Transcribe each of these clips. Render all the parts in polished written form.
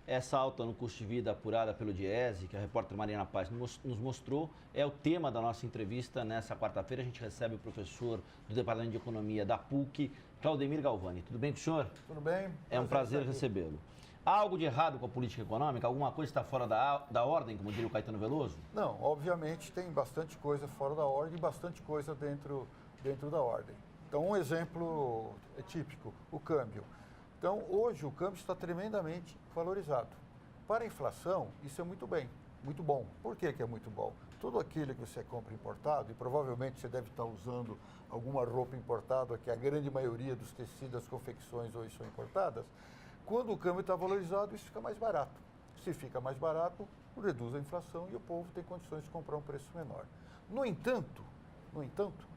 essa alta no custo de vida apurada pelo Diese, que a repórter Mariana Paz nos mostrou, é o tema da nossa entrevista nessa quarta-feira. A gente recebe o professor do Departamento de Economia da PUC, Claudemir Galvani. Tudo bem com o senhor? Tudo bem. É um prazer recebê-lo. Há algo de errado com a política econômica? Alguma coisa está fora da ordem, como diria o Caetano Veloso? Não, obviamente tem bastante coisa fora da ordem e bastante coisa dentro da ordem. Então, um exemplo típico, o câmbio. Então, hoje o câmbio está tremendamente valorizado. Para a inflação, isso é muito bom. Por que é muito bom? Tudo aquilo que você compra importado, e provavelmente você deve estar usando alguma roupa importada, que a grande maioria dos tecidos, das confecções hoje são importadas, quando o câmbio está valorizado, isso fica mais barato. Se fica mais barato, reduz a inflação e o povo tem condições de comprar um preço menor. No entanto,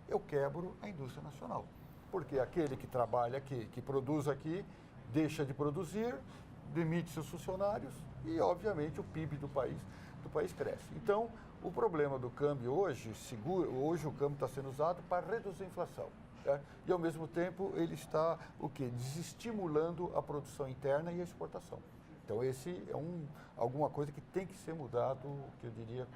eu quebro a indústria nacional. Porque aquele que trabalha aqui, que produz aqui, deixa de produzir, demite seus funcionários e, obviamente, o PIB do país cresce. Então, o problema do câmbio hoje o câmbio está sendo usado para reduzir a inflação. E, ao mesmo tempo, ele está, desestimulando a produção interna e a exportação. Então, esse é alguma coisa que tem que ser mudado, que eu diria,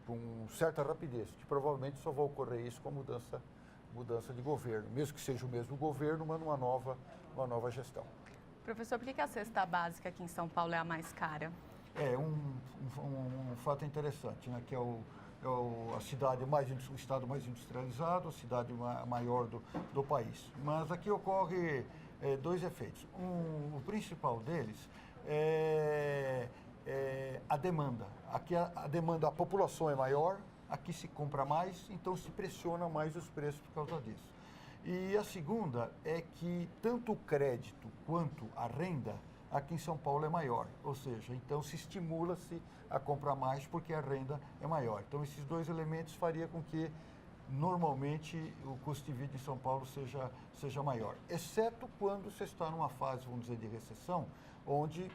com certa rapidez, que provavelmente só vai ocorrer isso com a mudança de governo, mesmo que seja o mesmo governo, mas uma nova gestão. Professor, por que a cesta básica aqui em São Paulo é a mais cara? É um fato interessante, né, que é a cidade o estado mais industrializado, a cidade maior do país. Mas aqui ocorre dois efeitos. O principal deles é a demanda. Aqui a população é maior, aqui se compra mais, então se pressiona mais os preços por causa disso. E a segunda é que tanto o crédito quanto a renda aqui em São Paulo é maior, ou seja, então se estimula-se a comprar mais porque a renda é maior. Então esses dois elementos faria com que normalmente o custo de vida em São Paulo seja maior, exceto quando você está numa fase, vamos dizer, de recessão, onde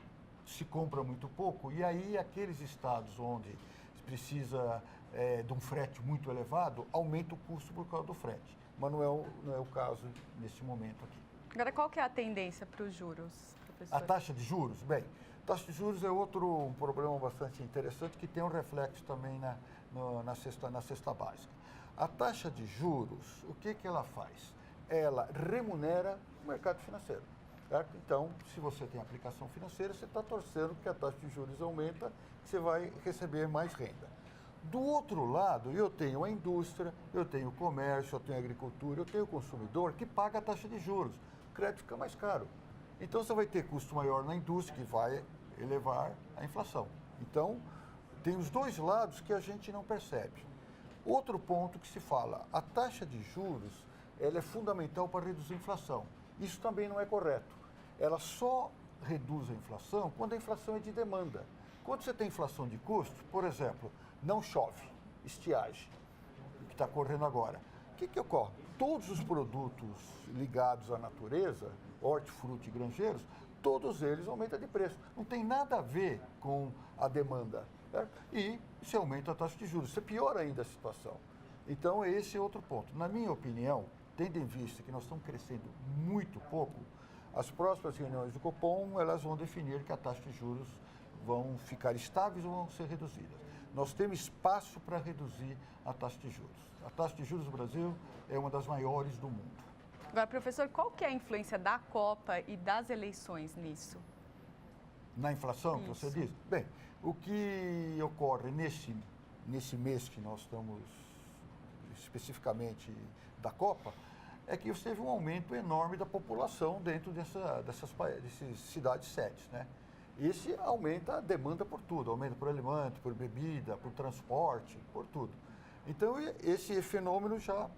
se compra muito pouco, e aí aqueles estados onde precisa de um frete muito elevado, aumenta o custo por causa do frete. Mas não é o caso nesse momento aqui. Agora, qual que é a tendência para os juros, professor? A taxa de juros? Bem, a taxa de juros é um problema bastante interessante que tem um reflexo também na cesta básica. A taxa de juros, o que ela faz? Ela remunera o mercado financeiro. Certo? Então, se você tem aplicação financeira, você está torcendo que a taxa de juros aumenta, que você vai receber mais renda. Do outro lado, eu tenho a indústria, eu tenho o comércio, eu tenho a agricultura, eu tenho o consumidor que paga a taxa de juros. O crédito fica mais caro. Então, você vai ter custo maior na indústria, que vai elevar a inflação. Então, tem os dois lados que a gente não percebe. Outro ponto que se fala, a taxa de juros, ela é fundamental para reduzir a inflação. Isso também não é correto. Ela só reduz a inflação quando a inflação é de demanda. Quando você tem inflação de custo, por exemplo, não chove, estiagem, que está correndo agora. O que ocorre? Todos os produtos ligados à natureza, hortifruti e granjeiros, todos eles aumentam de preço. Não tem nada a ver com a demanda. Certo? E se aumenta a taxa de juros, você piora ainda a situação. Então, esse é outro ponto. Na minha opinião, tendo em vista que nós estamos crescendo muito pouco, as próximas reuniões do Copom, elas vão definir que a taxa de juros vão ficar estáveis ou vão ser reduzidas. Nós temos espaço para reduzir a taxa de juros. A taxa de juros do Brasil é uma das maiores do mundo. Agora, professor, qual que é a influência da Copa e das eleições nisso? Na inflação, que você diz? Bem, o que ocorre nesse mês que nós estamos especificamente da Copa, é que você teve um aumento enorme da população dentro dessas cidades-sedes, né? Esse aumenta a demanda por tudo, aumenta por alimento, por bebida, por transporte, por tudo. Então, esse fenômeno já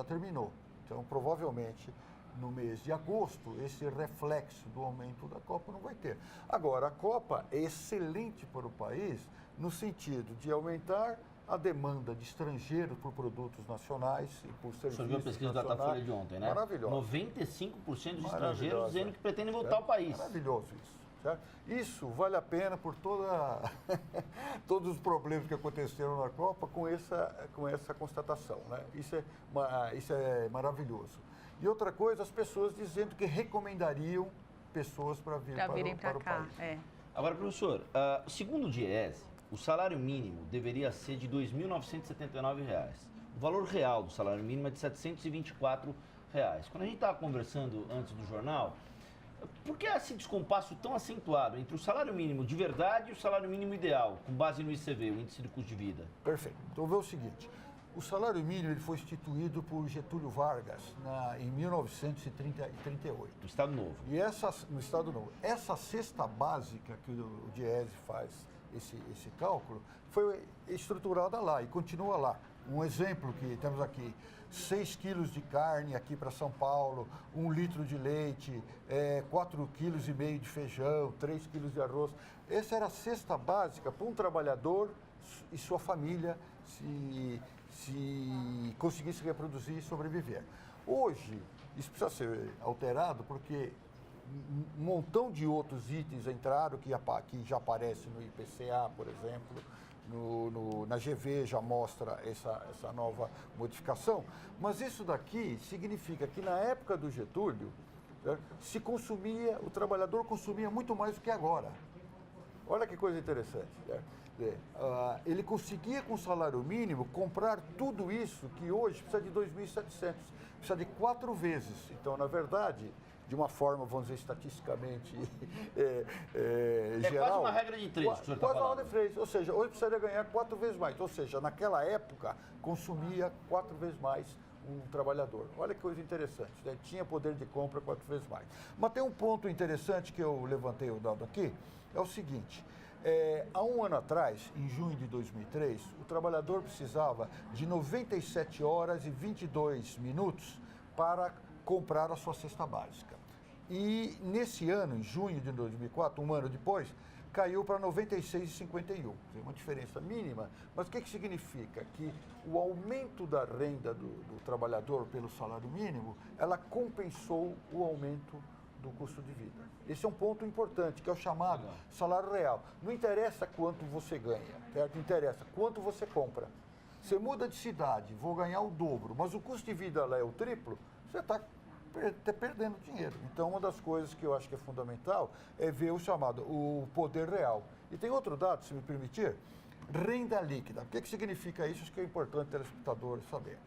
terminou. Então, provavelmente, no mês de agosto, esse reflexo do aumento da Copa não vai ter. Agora, a Copa é excelente para o país no sentido de aumentar a demanda de estrangeiros por produtos nacionais e por serviços nacionais. Você viu a pesquisa da Datafolha de ontem, né? Maravilhoso. 95% dos estrangeiros dizendo que pretendem voltar ao país. Maravilhoso isso. Certo? Isso vale a pena por todos os problemas que aconteceram na Copa com essa constatação, né? Isso é maravilhoso. E outra coisa, as pessoas dizendo que recomendariam pessoas para virem para o cá. país. Agora, professor, segundo o Diese, o salário mínimo deveria ser de R$ 2.979. O valor real do salário mínimo é de R$ 724. Quando a gente estava conversando antes do jornal, por que esse descompasso tão acentuado entre o salário mínimo de verdade e o salário mínimo ideal, com base no ICV, o Índice de Custo de Vida? Perfeito. Então, vê o seguinte, o salário mínimo ele foi instituído por Getúlio Vargas em 1938. No Estado Novo. E no Estado Novo. Essa cesta básica que o Diese faz, esse cálculo, foi estruturada lá e continua lá. Um exemplo que temos aqui, 6 quilos de carne aqui para São Paulo, 1 litro de leite, 4,5 quilos de feijão, 3 quilos de arroz. Essa era a cesta básica para um trabalhador e sua família se conseguisse reproduzir e sobreviver. Hoje, isso precisa ser alterado porque um montão de outros itens entraram que já aparece no IPCA, por exemplo, na GV já mostra essa nova modificação, mas isso daqui significa que na época do Getúlio, né, o trabalhador consumia muito mais do que agora. Olha que coisa interessante. Né? Ele conseguia com o salário mínimo comprar tudo isso que hoje precisa de 2.700, precisa de 4 vezes. Então, na verdade, de uma forma, vamos dizer, estatisticamente geral... quase uma regra de 3 que o senhor está falando. Quase uma regra de 3, ou seja, hoje precisaria ganhar 4 vezes mais. Ou seja, naquela época, consumia 4 vezes mais um trabalhador. Olha que coisa interessante, né? Tinha poder de compra 4 vezes mais. Mas tem um ponto interessante que eu levantei o dado aqui, é o seguinte... há um ano atrás, em junho de 2003, o trabalhador precisava de 97 horas e 22 minutos para comprar a sua cesta básica. E nesse ano, em junho de 2004, um ano depois, caiu para 96,51. Uma diferença mínima, mas o que significa? Que o aumento da renda do trabalhador pelo salário mínimo, ela compensou o aumento do custo de vida. Esse é um ponto importante, que é o chamado salário real. Não interessa quanto você ganha, certo? Interessa quanto você compra. Você muda de cidade, vou ganhar o dobro, mas o custo de vida lá é o triplo, você está perdendo dinheiro. Então, uma das coisas que eu acho que é fundamental é ver o chamado, o poder real. E tem outro dado, se me permitir, renda líquida. O que significa isso? Acho que é importante o telespectador saber.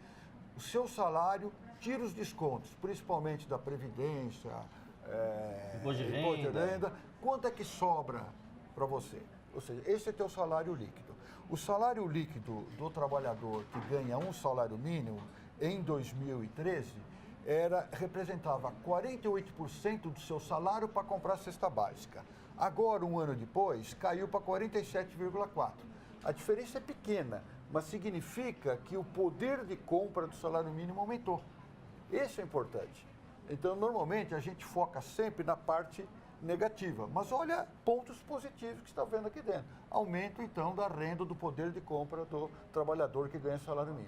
O seu salário tira os descontos, principalmente da Previdência, imposto de renda. Quanto é que sobra para você? Ou seja, esse é teu salário líquido. O salário líquido do trabalhador que ganha um salário mínimo em 2013 representava 48% do seu salário para comprar a cesta básica. Agora, um ano depois, caiu para 47,4%. A diferença é pequena, mas significa que o poder de compra do salário mínimo aumentou. Esse é importante. Então, normalmente, a gente foca sempre na parte negativa, mas olha pontos positivos que está vendo aqui dentro. Aumento, então, da renda, do poder de compra do trabalhador que ganha salário mínimo.